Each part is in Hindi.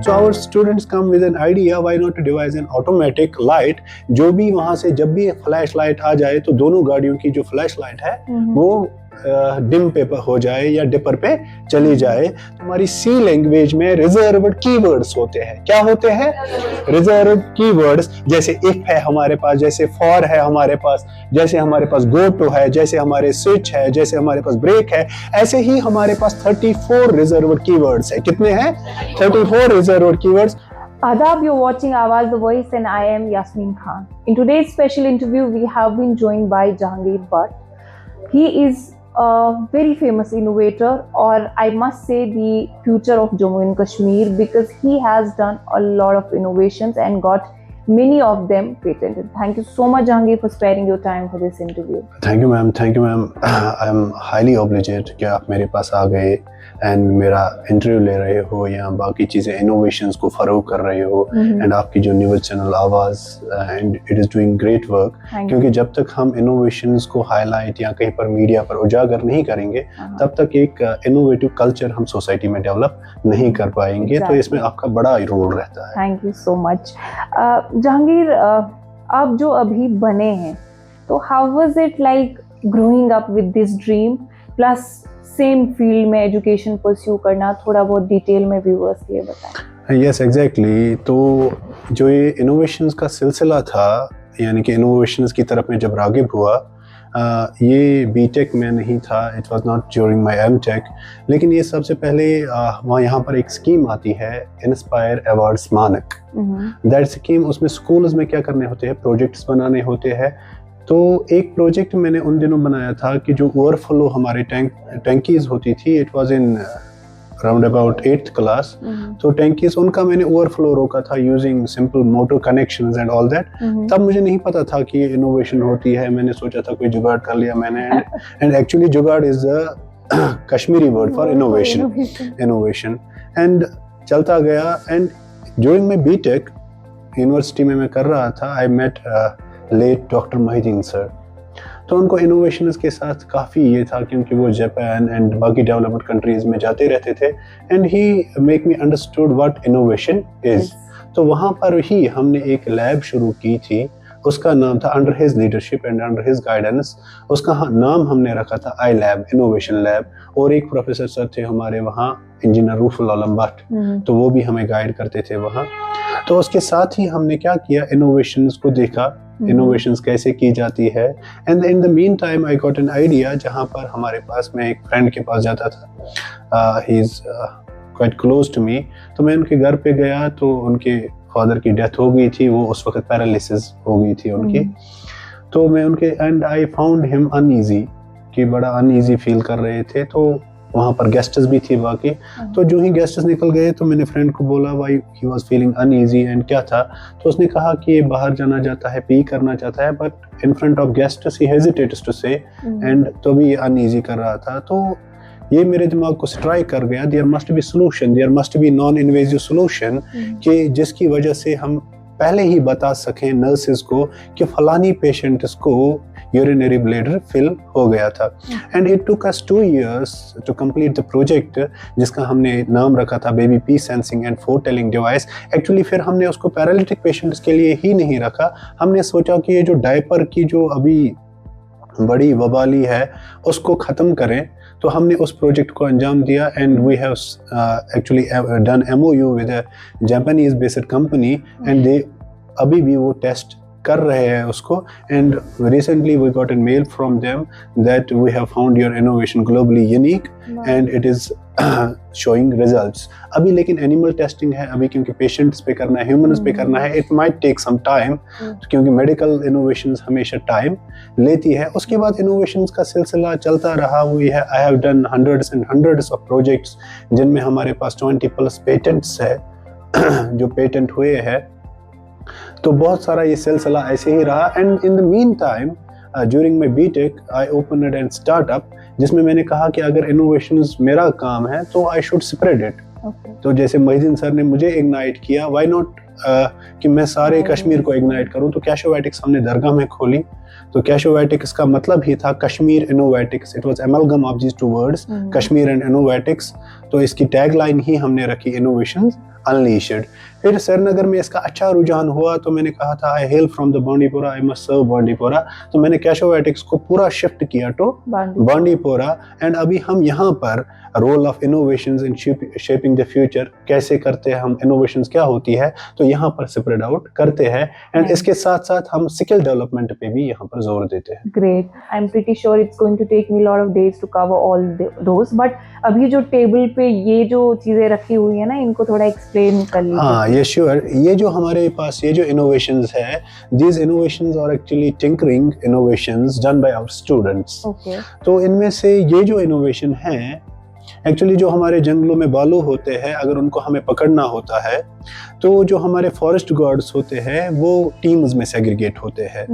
So our students come with an idea, why not to devise an automatic light, जो भी वहाँ से जब भी फ्लैश लाइट आ जाए तो दोनों गाड़ियों की जो फ्लैश लाइट है वो डिम पे हो जाए या डिपर पे चली जाए। हमारी सी लैंग्वेज में रिजर्व्ड कीवर्ड्स होते हैं। क्या होते हैं? रिजर्व्ड कीवर्ड्स, जैसे इफ है हमारे पास, जैसे फॉर है हमारे पास, जैसे हमारे पास गो टू है, जैसे हमारे स्विच है, जैसे हमारे पास ब्रेक है। ऐसे ही हमारे पास 34 रिजर्व्ड कीवर्ड्स है। कितने हैं? 34 reserved keywords. Adab, you're watching Awaz the Voice and I am Yasmin Khan. In today's special interview, we have been joined by Jahangir Butt. He is a very famous innovator, or I must say the future of Jammu and Kashmir, because he has done a lot of innovations and got many of them patented. Thank you so much, Jahangir, for sparing your time for this interview. Thank you, ma'am. Thank you, ma'am. I am highly obliged कि आप मेरे पास आ गए एंड मेरा इंटरव्यू ले रहे हो या बाकी चीज़ें इनोवेशंस को फरोग कर रहे हो। एंड आपकी जो न्यूज़ चैनल आवाज़ and it is doing great work, क्योंकि जब तक हम इनोवेशंस को हाईलाइट या कहीं पर मीडिया पर उजागर नहीं करेंगे तब तक एक इनोवेटिव कल्चर हम सोसाइटी में डेवलप नहीं कर पाएंगे। तो इसमें आपका बड़ा रोल रहता है। Thank you so much. Jahangir, आप जो अभी बने हैं, तो how was it like growing up with this dream plus same field में एजुकेशन परस्यू करना? थोड़ा बहुत डिटेल में व्यूअर्स के लिए बताएं। Yes, exactly. तो जो ये इनोवेशंस का सिलसिला था, यानी कि इनोवेशंस की तरफ में जब रागिब हुआ, ये बीटेक में नहीं था, it was not during my MTech, लेकिन ये सबसे पहले वहाँ यहाँ पर एक स्कीम आती है, इंस्पायर अवार्ड्स मानक। दैट स्कीम, उसमें स्कूल्स में क्या करने होते हैं, प्रोजेक्ट्स बनाने होते हैं। तो एक प्रोजेक्ट मैंने उन दिनों बनाया था कि जो ओवरफ्लो हमारे टैंकीज होती थी, it was in around about 8th class. तो टैंकीज उनका मैंने ओवरफ्लो रोका था using simple motor connections and all that. तब मुझे नहीं पता था कि ये इनोवेशन होती है। मैंने सोचा था कोई जुगाड़ कर लिया मैंने, and actually jugaad is the Kashmiri word for innovation. And चलता गया, and during my BTech university में मैं कर रहा था, I met late doctor Mohiuddin sir. तो उनको इनोवेशंस के साथ काफ़ी ये था, क्योंकि वो जापान एंड बाकी डेवलप्ड कंट्रीज़ में जाते रहते थे, and he make me understood what innovation is. तो वहाँ पर ही हमने एक लैब शुरू की थी, उसका नाम था, under his leadership and under his guidance, उसका नाम हमने रखा था आई लैब, इनोवेशन लैब। और एक प्रोफेसर सर थे हमारे वहाँ, इंजीनियर रूफुल आलम भट्ट, तो वो भी हमें गाइड करते थे वहाँ। तो उसके साथ ही हमने क्या किया, इनोवेशंस को देखा, इनोवेशंस कैसे की जाती है। And in the mean time I got an idea, जहाँ पर हमारे पास, मैं एक फ्रेंड के पास जाता था, he is quite close to me. तो मैं उनके घर पे गया, तो उनके फादर की डेथ हो गई थी, वो उस वक्त पैरालिसिस हो गई थी उनकी। तो मैं उनके, and I found him uneasy, कि बड़ा अनईजी फील कर रहे थे। तो वहाँ पर गेस्ट्स भी थी बाकी। तो जो ही गेस्ट्स निकल गए, तो मैंने फ्रेंड को बोला why he was feeling uneasy and क्या था। तो उसने कहा कि ये बाहर जाना चाहता है, पी करना चाहता है, but in front of guests he hesitates to say, and तो भी ये अनईजी कर रहा था। तो ये मेरे दिमाग को स्ट्राइक कर गया, there must be solution, there must be non invasive solution, कि जिसकी वजह से हम पहले ही बता सकें नर्सेज को कि फलानी पेशेंट को यूरिनरी ब्लैडर फिल हो गया था। And it took us 2 years to complete the project, जिसका हमने नाम रखा था baby pee sensing and foretelling device. Actually फिर हमने उसको पैरालिटिक पेशेंट्स के लिए ही नहीं रखा, हमने सोचा कि ये जो डायपर की जो अभी बड़ी वबाली है उसको ख़त्म करें। तो हमने उस प्रोजेक्ट को अंजाम दिया, and we have actually done MOU with a Japanese based company, and they अभी भी वो टेस्ट कर रहे हैं उसको। And recently we got an mail from them that we have found your innovation globally unique and it is showing results. अभी लेकिन एनिमल टेस्टिंग है अभी, क्योंकि पेशेंट्स पे करना है, ह्यूमंस पे करना है, it might take some time, क्योंकि मेडिकल इनोवेशंस हमेशा टाइम लेती है। उसके बाद इनोवेशंस का सिलसिला चलता रहा। I have done hundreds and hundreds of projects, जिनमें हमारे पास 20+ पेटेंट्स है जो पेटेंट हुए हैं। तो बहुत सारा ये सिलसिला ऐसे ही रहा। And in the meantime during my BTech I opened an startup, जिसमें मैंने कहा कि अगर इनोवेशंस मेरा काम है तो आई शुड स्प्रेड इट। तो जैसे मोहिद्दीन सर ने मुझे इग्नाइट किया, व्हाई नॉट कि मैं सारे कश्मीर को इग्नाइट करूं, तो कैशोवैटिक्स हमने दरगाह में खोली। तो कैशोवैटिक्स का मतलब ही था Kashmir Innovatics, it was amalgam of these two words, Kashmir and Innovatics. तो इसकी टैगलाइन ही हमने रखी इनोवेशंस अनलीशड। फिर श्रीनगर में इसका अच्छा रुझान हुआ, तो मैंने कहा था I hail from the Bandipora, I must serve Bandipora. तो मैंने कैशोवैटिक्स को पूरा शिफ्ट किया टू बांडीपोरा। एंड अभी हम यहाँ पर role of innovations in shaping the future कैसे करते हैं हम, इनोवेशंस क्या होती है, तो यहाँ पर स्प्रेड आउट करते हैं। एंड इसके साथ साथ हम स्किल डेवलपमेंट पे भी यहाँ पर जोर देते हैं। Great, I am pretty sure it's going to take me lot of days to cover all those, but अभी जो टेबल पे ये जो चीजें रखी हुई है ना, इनको थोड़ा एक्सप्लेन कर लीजिए। हाँ, ये श्योर। ये जो हमारे पास ये जो इनोवेशंस है, these innovations are actually tinkering innovations done by our students. Okay. तो इनमें से ये जो इनोवेशन है, एक्चुअली जो हमारे जंगलों में बालू होते हैं, अगर उनको हमें पकड़ना होता है, तो जो हमारे फॉरेस्ट गार्ड्स होते हैं वो टीम्स में सेग्रीगेट होते हैं।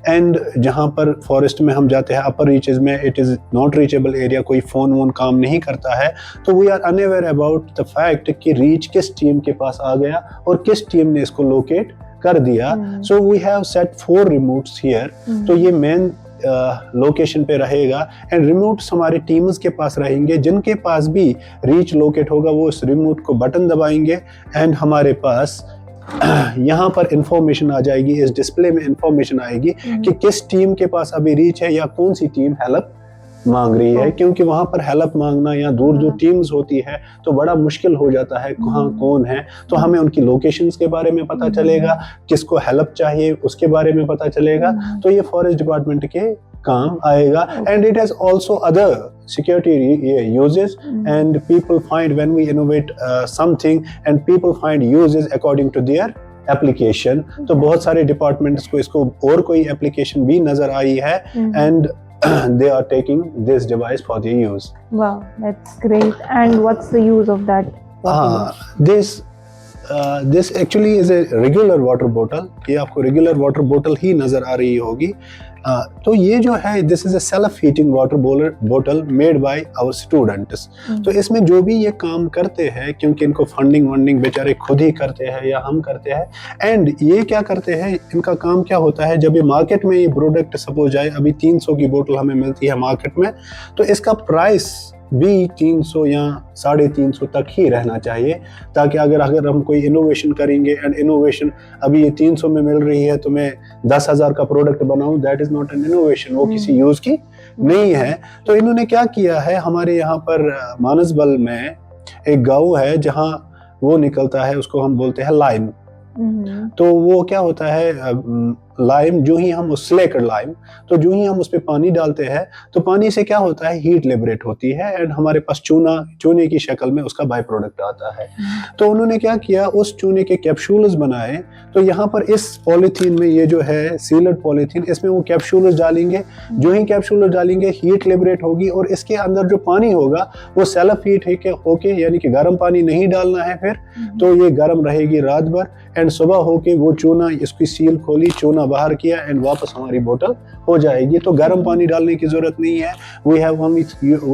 एंड जहाँ पर फॉरेस्ट में हम जाते हैं, अपर रीचेस में it is not reachable area, कोई फोन वोन काम नहीं करता है, तो we are unaware about the fact कि रीच किस टीम के पास आ गया और किस टीम ने इसको लोकेट कर दिया। So we have set 4 remotes here. तो ये मेन लोकेशन पे रहेगा एंड रिमोट्स हमारे टीम्स के पास रहेंगे। जिनके पास भी रीच लोकेट होगा वो इस रिमोट को बटन दबाएंगे एंड हमारे पास यहाँ पर इंफॉर्मेशन आ जाएगी, इस डिस्प्ले में इंफॉर्मेशन आएगी कि किस टीम के पास अभी रीच है या कौन सी टीम हेल्प मांग रही है। क्योंकि वहां पर हेल्प मांगना या दूर दूर टीम्स होती है तो बड़ा मुश्किल हो जाता है कहाँ कौन है। तो हमें उनकी लोकेशंस के बारे में पता चलेगा, किसको हेल्प चाहिए उसके बारे में पता चलेगा। तो ये फॉरेस्ट डिपार्टमेंट के काम आएगा। And it has also other security uses and people find when we innovate something and people find uses according to their application। तो बहुत सारे डिपार्टमेंट्स को इसको और कोई एप्लीकेशन भी नजर आई है and they are taking this device for their use। Wow, that's great. And what's the use of that? This actually is a regular water bottle। ये आपको रेगुलर वाटर बोतल ही नजर आ रही होगी। तो ये जो है this is a self heating water बोतल मेड बाय आवर स्टूडेंट्स। तो इसमें जो भी ये काम करते हैं, क्योंकि इनको फंडिंग बेचारे खुद ही करते हैं या हम करते हैं। एंड ये क्या करते हैं, इनका काम क्या होता है, जब ये मार्केट में ये प्रोडक्ट सपोज आए, अभी 300 की बोतल हमें मिलती है मार्केट में, तो इसका प्राइस भी 300 या 350 तक ही रहना चाहिए। ताकि अगर हम कोई इनोवेशन करेंगे एंड इनोवेशन अभी ये 300 में मिल रही है तो मैं 10,000 का प्रोडक्ट बनाऊं, that is not an innovation, वो किसी यूज की नहीं है। तो इन्होंने क्या किया है, हमारे यहाँ पर मानसबल में एक गांव है जहाँ वो निकलता है, उसको हम बोलते हैं लाइम। तो वो क्या होता है, लाइम जो ही हम स्लेकर लाइम, तो जो ही हम उस पे पानी डालते हैं तो पानी से क्या होता है, हीट लिबरेट होती है एंड हमारे पास चूने की शक्ल में उसका बाय प्रोडक्ट आता है। तो उन्होंने क्या किया, उस चूने के कैप्सूल्स बनाए। तो यहाँ पर इस पॉलीथीन में, ये जो है सील्ड पॉलीथीन, इसमें वो कैप्सूल्स डालेंगे। जो ही कैप्सूल्स डालेंगे हीट लिबरेट होगी और इसके अंदर जो पानी होगा वो सेल्फ हीट होके, यानी कि गर्म पानी नहीं डालना है फिर, तो ये गर्म रहेगी रात भर एंड सुबह होके वो चूना, इसकी सील खोली, चूना बाहर किया एंड वापस हमारी बोतल हो जाएगी। तो गर्म पानी डालने की जरूरत नहीं है। we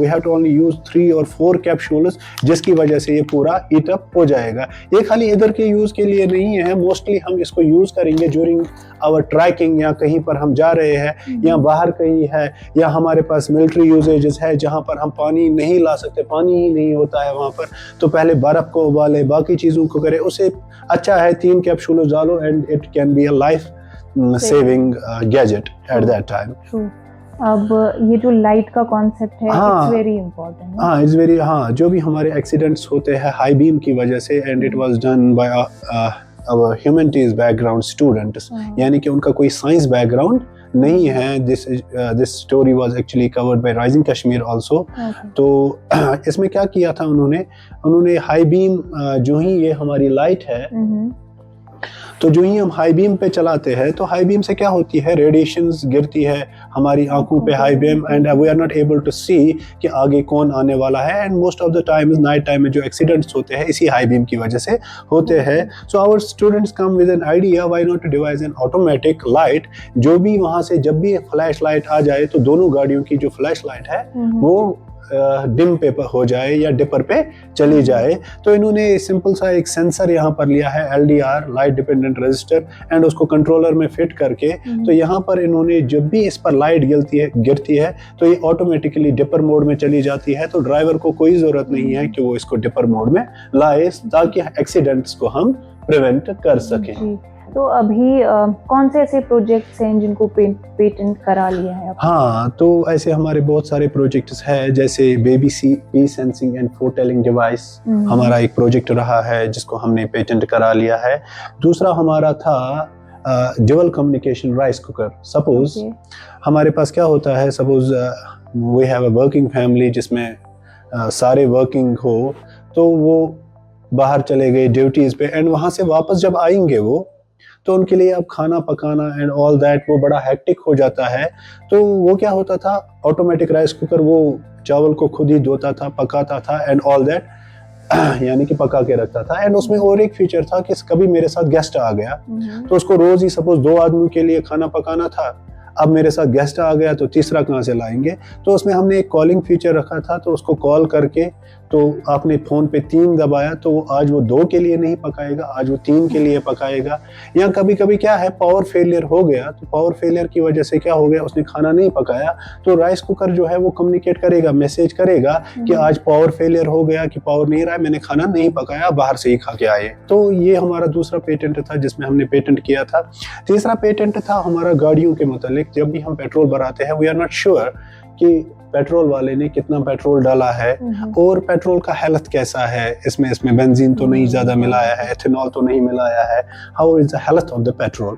have to only use 3 or 4 capsules, जिसकी वजह से ये पूरा हीट अप हो जाएगा। ये खाली इधर के यूज के लिए नहीं है, मोस्टली हम इसको यूज करेंगे ड्यूरिंग आवर ट्रैकिंग, या कहीं पर हम जा रहे हैं या बाहर कहीं है, या हमारे पास मिलिट्री यूजेजेस है जहाँ पर हम पानी नहीं ला सकते, पानी ही नहीं होता है वहाँ पर, तो पहले बर्फ को उबाले, बाकी चीज़ों को करें। उससे अच्छा है 3 कैप्सूल्स डालो and it can be a life saving gadget at that time. अब ये जो लाइट का कॉन्सेप्ट है, इट्स वेरी इंपॉर्टेंट। हाँ, इट्स वेरी, हाँ, जो भी हमारे एक्सीडेंट्स होते हैं हाई बीम की वजह से, and it was done by our humanities background students, यानी कि उनका कोई साइंस बैकग्राउंड नहीं है। This story was actually covered by Rising Kashmir also. तो इसमें क्या किया था उन्होंने हाई बीम, जो ही ये हमारी लाइट है, तो जो ही हम हाई बीम पे चलाते हैं तो हाई बीम से क्या होती है, रेडिएशंस गिरती है हमारी आंखों पे high beam, and we are not able to see कि आगे कौन आने वाला है। And most of the time night time में जो एक्सीडेंट्स होते हैं इसी हाई बीम की वजह से होते हैं। So our students come with an idea, why not to devise an automatic light, जो भी वहां से जब भी फ्लैश लाइट आ जाए तो दोनों गाड़ियों की जो फ्लैश लाइट है वो डिम पे हो जाए या डिपर पे चली जाए। तो इन्होंने सिंपल सा एक सेंसर यहाँ पर लिया है, LDR light dependent register, and उसको कंट्रोलर में फिट करके तो यहाँ पर इन्होंने जब भी इस पर लाइट गिरती है तो ये ऑटोमेटिकली डिपर मोड में चली जाती है। तो ड्राइवर को कोई जरूरत नहीं है कि वो इसको डिपर मोड में लाए, ताकि एक्सीडेंट्स को हम प्रिवेंट कर सकें। तो अभी कौन से ऐसे प्रोजेक्ट्स हैं जिनको पेटेंट करा लिया है? हाँ, तो ऐसे हमारे बहुत सारे प्रोजेक्ट्स हैं, जैसे baby pee sensing and food telling device हमारा एक प्रोजेक्ट रहा है जिसको हमने पेटेंट करा लिया है। दूसरा हमारा था dual communication rice cooker. Suppose हमारे पास क्या होता है, suppose we have a working family जिसमें सारे वर्किंग हो, तो वो बाहर चले गए ड्यूटीज पे, एंड वहां से वापस जब आएंगे वो, तो उनके लिए अब खाना पकाना एंड ऑल दैट वो बड़ा हेक्टिक हो जाता है। तो वो क्या होता था, ऑटोमेटिक राइस कुकर वो चावल को खुद ही धोता था, पकाता था एंड ऑल दैट, यानी कि पका के रखता था। एंड उसमें और एक फीचर था कि कभी मेरे साथ गेस्ट आ गया तो उसको रोज ही सपोज 2 आदमी के लिए खाना पकाना था, अब मेरे साथ गेस्ट आ गया तो तीसरा कहाँ से लाएंगे। तो उसमें हमने एक कॉलिंग फीचर रखा था, तो उसको कॉल करके तो आपने फ़ोन पे 3 दबाया तो वो आज वो 2 के लिए नहीं पकाएगा, आज वो 3 के लिए पकाएगा। या कभी कभी क्या है, पावर फेलियर हो गया, तो पावर फेलियर की वजह से क्या हो गया, उसने खाना नहीं पकाया, तो राइस कुकर जो है वो कम्युनिकेट करेगा, मैसेज करेगा कि आज पावर फेलियर हो गया, कि पावर नहीं रहा है, मैंने खाना नहीं पकाया, बाहर से ही खा के आए। तो ये हमारा दूसरा पेटेंट था जिसमें हमने पेटेंट किया था। तीसरा पेटेंट था हमारा गाड़ियों के मुतालिक। जब भी हम पेट्रोल भराते हैं, वी आर नॉट श्योर कि पेट्रोल वाले ने कितना पेट्रोल डाला है और पेट्रोल का हेल्थ कैसा है, इसमें बेंजीन तो नहीं ज्यादा मिलाया है, एथेनॉल तो नहीं मिलाया है, how is the health of the petrol.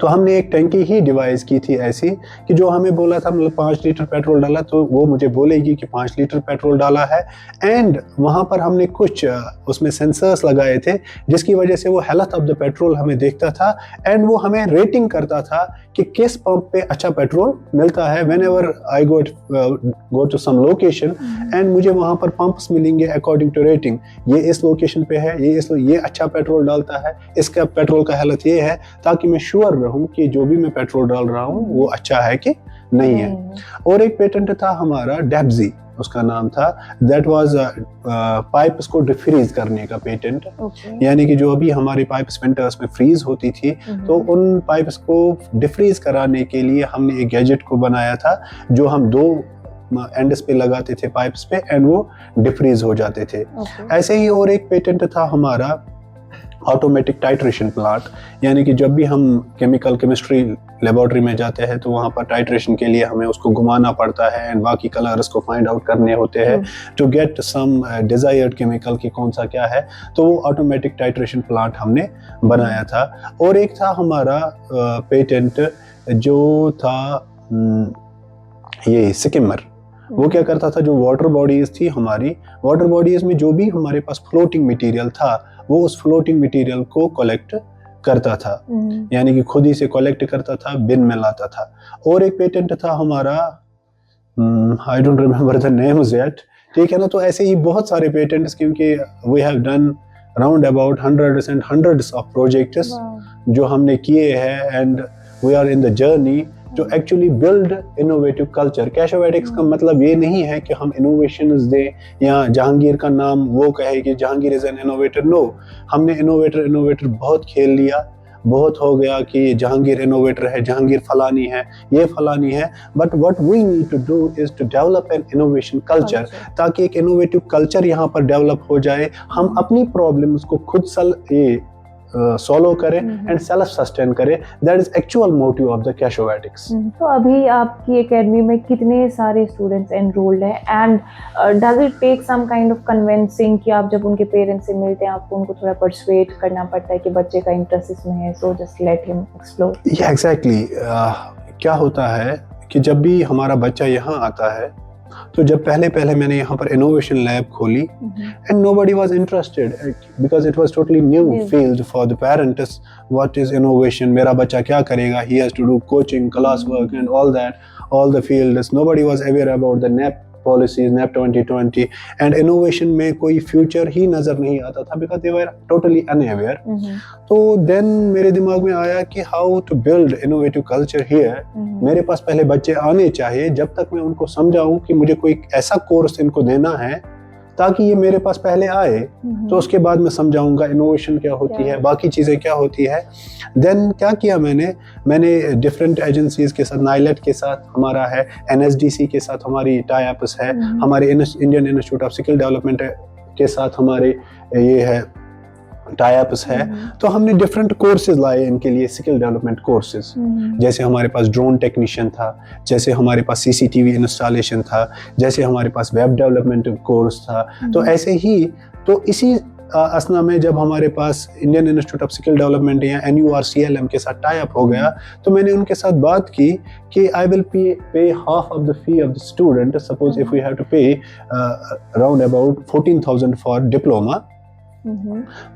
तो हमने एक टैंकी ही डिवाइस की थी ऐसी कि जो हमें बोला था, मतलब 5 लीटर पेट्रोल डाला तो वो मुझे बोलेगी कि 5 लीटर पेट्रोल डाला है। एंड वहाँ पर हमने कुछ उसमें सेंसर्स लगाए थे जिसकी वजह से वो हेल्थ ऑफ द पेट्रोल हमें देखता था, एंड वो हमें रेटिंग करता था कि किस पंप पे अच्छा पेट्रोल मिलता है। Whenever I go to some location and मुझे वहाँ पर पंप्स मिलेंगे अकॉर्डिंग टू रेटिंग, ये इस लोकेशन पे है, ये अच्छा पेट्रोल डालता है, इसका पेट्रोल का हेल्थ ये है, ताकि मैं श्योर रहूं कि जो भी मैं पेट्रोल डाल रहा हूं वो अच्छा है कि नहीं है। और एक पेटेंट था हमारा डेब्जी, उसका नाम था, दैट वाज पाइप्स को डिफ्रीज करने का पेटेंट। यानी कि जो अभी हमारी पाइप्स विंटर्स में फ्रीज होती थी, तो उन पाइप्स को डिफ्रीज कराने के लिए हमने एक गैजेट को बनाया था जो हम 2 एंड्स पे लगाते थे पाइप्स पे, एंड वो डिफ्रीज हो जाते थे। ऐसे ही और एक पेटेंट था हमारा ऑटोमेटिक टाइट्रेशन प्लांट, यानी कि जब भी हम केमिस्ट्री लेबोरेटरी में जाते हैं तो वहाँ पर टाइट्रेशन के लिए हमें उसको घुमाना पड़ता है एंड बाकी कलर्स को फाइंड आउट करने होते हैं to get some desired chemical की कौन सा क्या है। तो वो ऑटोमेटिक टाइट्रेशन प्लांट हमने बनाया था। और एक था हमारा पेटेंट जो था ये सिकिमर। वो क्या करता था, जो वाटर बॉडीज थी हमारी, वाटर बॉडीज में जो भी हमारे पास फ्लोटिंग मटेरियल था वो उस फ्लोटिंग मटेरियल को कलेक्ट करता था, यानी कि खुद ही से कलेक्ट करता था, बिन में लाता था। और एक पेटेंट था हमारा, I don't remember the names yet, ठीक है ना। तो ऐसे ही बहुत सारे पेटेंट्स, क्योंकि we have done round about hundreds and hundreds of projects जो हमने किए हैं, and we are in the journey जो एक्चुअली बिल्ड इनोवेटिव कल्चर। कैशोवैटिक्स का मतलब ये नहीं है कि हम इनोवेशंस दें या जहांगीर का नाम वो कहे कि Jahangir is an innovator. No, हमने इनोवेटर बहुत खेल लिया, बहुत हो गया कि जहांगीर इनोवेटर है, जहांगीर फलानी है, ये फलानी है। But what we need to do is to develop an innovation culture, ताकि एक इनोवेटिव कल्चर यहाँ पर डेवलप हो जाए, हम अपनी प्रॉब्लम्स को खुद सॉल्व करें एंड सेल्फ सस्टेन करें। That is actual motive of the Kashovatics. तो अभी आपकी एकेडमी में कितने सारे स्टूडेंट्स एनरोल्ड हैं, and does it take some kind of convincing कि आप जब उनके पेरेंट्स से मिलते हैं आपको उनको थोड़ा परसुएट करना पड़ता है कि बच्चे का इंटरेस्ट इसमें है, so just let him explore? या एग्जैक्टली, क्या होता है कि जब भी हमारा बच्चा यहाँ आता है, तो जब पहले मैंने यहाँ पर इनोवेशन लैब खोली and nobody was interested because it was totally new field for the parents. What is innovation, मेरा बच्चा क्या करेगा, he has to do coaching, class work and all that, all the fields, nobody was aware about the NAP policies, NAP 2020 and innovation में कोई फ्यूचर ही नजर नहीं आता था because they were totally unaware. तो देन मेरे दिमाग में आया कि how to build innovative culture here. मेरे पास पहले बच्चे आने चाहिए, जब तक मैं उनको समझाऊं कि मुझे कोई ऐसा कोर्स इनको देना है ताकि ये मेरे पास पहले आए, तो उसके बाद मैं समझाऊंगा इनोवेशन क्या होती है, बाकी चीज़ें क्या होती है। देन क्या किया मैंने डिफरेंट एजेंसीज के साथ, नाइलेट के साथ हमारा है, NSDC के साथ हमारी टाई अप्स है, हमारे Indian Institute of Skill development के साथ हमारे ये है टाई अप्स है। तो हमने डिफरेंट कोर्सेज लाए इनके लिए, स्किल डेवलपमेंट कोर्सेज। जैसे हमारे पास ड्रोन टेक्नीशियन था, जैसे हमारे पास CCTV इंस्टॉलेशन था, जैसे हमारे पास वेब डेवलपमेंट कोर्स था। तो ऐसे ही, तो इसी असना में जब हमारे पास Indian Institute of Skill Development या NURCLM के साथ टाई अप हो गया, तो मैंने उनके साथ बात की कि I will pay half of the fee of the student. Suppose if we have to pay around about 14,000 for diploma,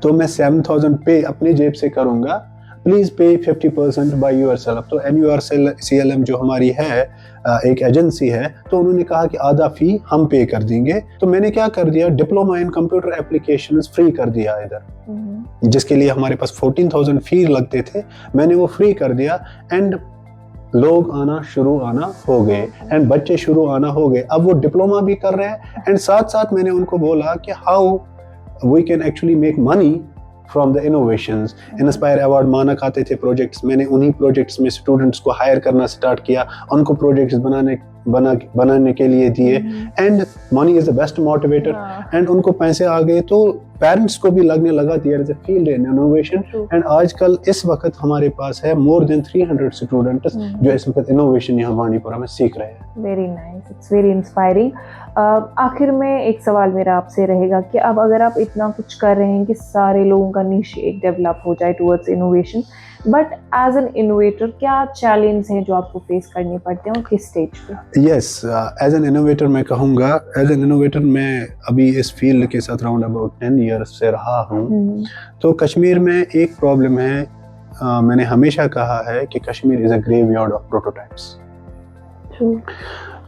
तो मैं 7,000 पे अपनी जेब से करूंगा, प्लीज पे 50% बाय योरसेल्फ। तो NURCLM जो हमारी है एक एजेंसी है, तो उन्होंने कहा कि आधा फी हम पे कर देंगे। तो मैंने क्या कर दिया, diploma in computer applications free कर दिया इधर, जिसके लिए हमारे पास 14,000 फी लगते थे, मैंने वो फ्री कर दिया। एंड लोग आना हो गए एंड बच्चे शुरू आना हो गए। अब वो डिप्लोमा भी कर रहे हैं एंड साथ साथ मैंने उनको बोला कि how we can actually make money from the innovations। Inspire award मानक आते थे प्रोजेक्ट्स, मैंने उन्हीं प्रोजेक्ट्स में स्टूडेंट्स को हायर करना स्टार्ट किया, उनको प्रोजेक्ट्स बनाने के लिए दिए। And money is the best motivator. And उनको पैसे आ गए तो पेरेंट्स को भी लगने लगा there is a field in innovation. And आजकल इस वक्त हमारे पास है मोर देन 300 स्टूडेंट्स जो इस वक्त इनोवेशन यहाँ बांडीपुरा में सीख रहे हैं। Very nice, it's very inspiring. आखिर में एक सवाल मेरा आपसे रहेगा कि अब अगर आप इतना कुछ कर रहे हैं कि सारे लोगों का निश एक डेवलप हो जाए towards innovation, but as an innovator क्या चैलेंज हैं जो आपको फेस करने पड़ते हैं और किस स्टेज पे? यस, एज एन इनोवेटर मैं कहूँगा, एज एन इनोवेटर मैं अभी इस फील्ड के साथ राउंड अबाउट 10 ईयर्स से रहा हूँ। तो कश्मीर में एक प्रॉब्लम है, मैंने हमेशा कहा है कि Kashmir is a graveyard of prototypes.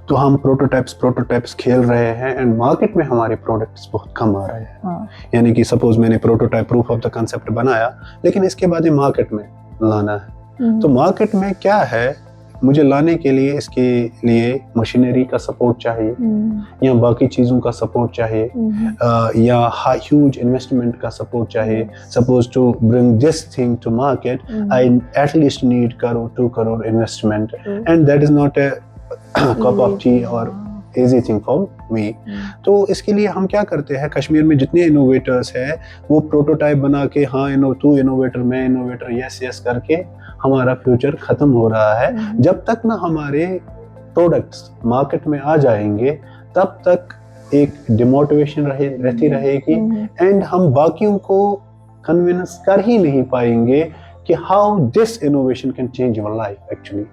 तो हम प्रोटोटाइप्स खेल रहे हैं एंड मार्केट में हमारे प्रोडक्ट्स बहुत कम आ रहे हैं। यानी कि सपोज मैंने prototype proof of the concept बनाया, लेकिन इसके बाद ये मार्केट में लाना है। तो मार्केट में क्या है, मुझे लाने के लिए इसके लिए मशीनरी का सपोर्ट चाहिए या बाकी चीज़ों का सपोर्ट चाहिए या ह्यूज इन्वेस्टमेंट का सपोर्ट चाहिए। Suppose to bring this thing to market I at least need 2 crore investment and that is not a cup of tea और easy thing for me। तो इसके लिए हम क्या करते हैं, कश्मीर में जितने इनोवेटर्स हैं वो प्रोटोटाइप बना के, हाँ तू इनोवेटर मैं इनोवेटर, यस करके हमारा फ्यूचर खत्म हो रहा है। जब तक ना हमारे प्रोडक्ट्स मार्केट में आ जाएंगे तब तक एक डिमोटिवेशन रहती रहेगी एंड हम बाकियों को कन्विंस कर ही नहीं पाएंगे कि how this innovation can change your life actually.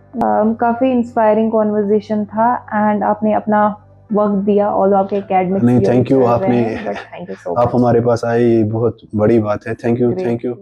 काफी इंस्पायरिंग कॉन्वर्सेशन था एंड आपने अपना वक्त दिया और आपके एकेडमिक नहीं, थैंक यू, आपने थैंक यू सो मच। आप हमारे पास आए, बहुत बड़ी बात है। Thank you.